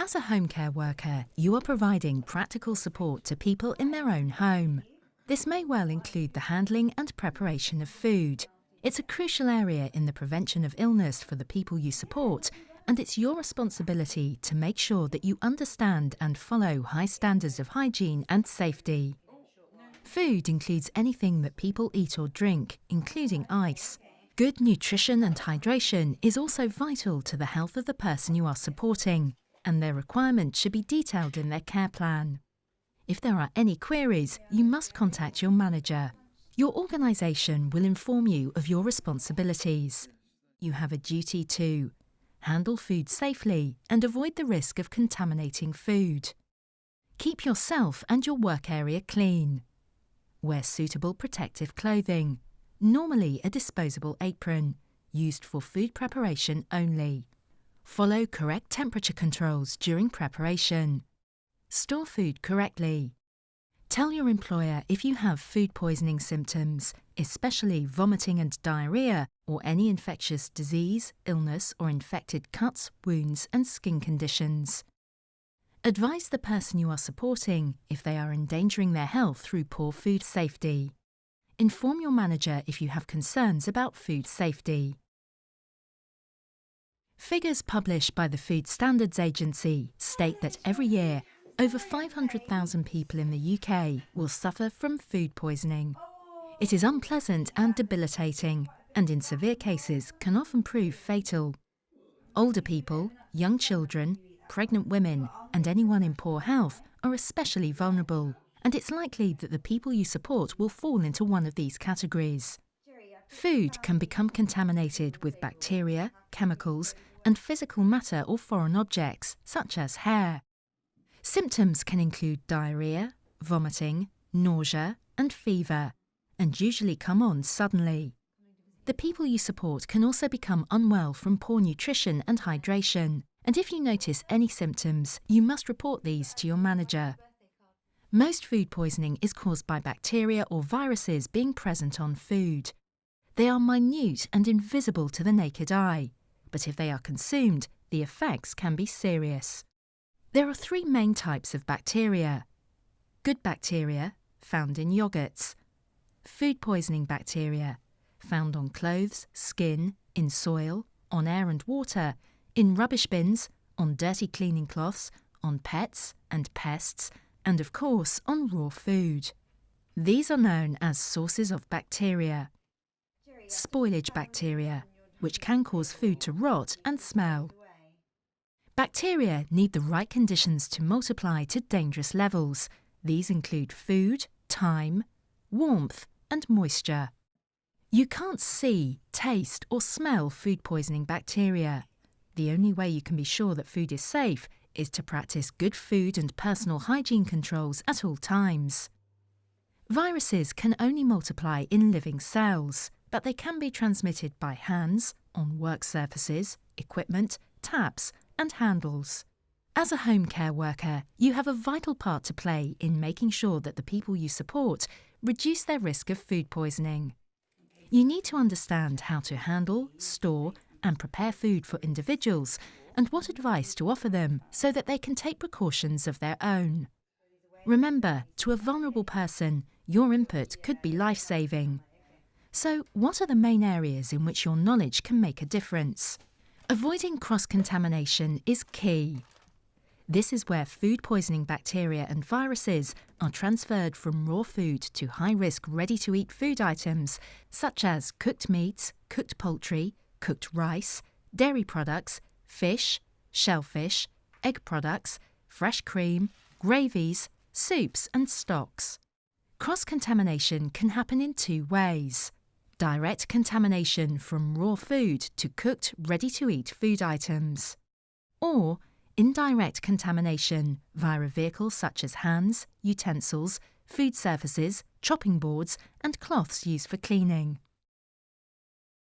As a home care worker, you are providing practical support to people in their own home. This may well include the handling and preparation of food. It's a crucial area in the prevention of illness for the people you support, and it's your responsibility to make sure that you understand and follow high standards of hygiene and safety. Food includes anything that people eat or drink, including ice. Good nutrition and hydration is also vital to the health of the person you are supporting, and their requirements should be detailed in their care plan. If there are any queries, you must contact your manager. Your organisation will inform you of your responsibilities. You have a duty to handle food safely and avoid the risk of contaminating food. Keep yourself and your work area clean. Wear suitable protective clothing, normally a disposable apron, used for food preparation only. Follow correct temperature controls during preparation. Store food correctly. Tell your employer if you have food poisoning symptoms, especially vomiting and diarrhea, or any infectious disease, illness, or infected cuts, wounds, and skin conditions. Advise the person you are supporting if they are endangering their health through poor food safety. Inform your manager if you have concerns about food safety. Figures published by the Food Standards Agency state that every year, over 500,000 people in the UK will suffer from food poisoning. It is unpleasant and debilitating, and in severe cases can often prove fatal. Older people, young children, pregnant women, and anyone in poor health are especially vulnerable, and it's likely that the people you support will fall into one of these categories. Food can become contaminated with bacteria, chemicals, and physical matter or foreign objects, such as hair. Symptoms can include diarrhea, vomiting, nausea, and fever, and usually come on suddenly. The people you support can also become unwell from poor nutrition and hydration, and if you notice any symptoms, you must report these to your manager. Most food poisoning is caused by bacteria or viruses being present on food. They are minute and invisible to the naked eye, but if they are consumed, the effects can be serious. There are three main types of bacteria. Good bacteria, found in yogurts. Food poisoning bacteria, found on clothes, skin, in soil, on air and water, in rubbish bins, on dirty cleaning cloths, on pets and pests, and of course on raw food. These are known as sources of bacteria. Spoilage bacteria, which can cause food to rot and smell. Bacteria need the right conditions to multiply to dangerous levels. These include food, time, warmth, and moisture. You can't see, taste, or smell food poisoning bacteria. The only way you can be sure that food is safe is to practice good food and personal hygiene controls at all times. Viruses can only multiply in living cells, but they can be transmitted by hands, on work surfaces, equipment, taps, and handles. As a home care worker, you have a vital part to play in making sure that the people you support reduce their risk of food poisoning. You need to understand how to handle, store, and prepare food for individuals and what advice to offer them so that they can take precautions of their own. Remember, to a vulnerable person, your input could be life-saving. So, what are the main areas in which your knowledge can make a difference? Avoiding cross-contamination is key. This is where food poisoning bacteria and viruses are transferred from raw food to high-risk ready-to-eat food items such as cooked meats, cooked poultry, cooked rice, dairy products, fish, shellfish, egg products, fresh cream, gravies, soups and stocks. Cross-contamination can happen in two ways. Direct contamination from raw food to cooked, ready-to-eat food items. Or indirect contamination via a vehicle such as hands, utensils, food surfaces, chopping boards and cloths used for cleaning.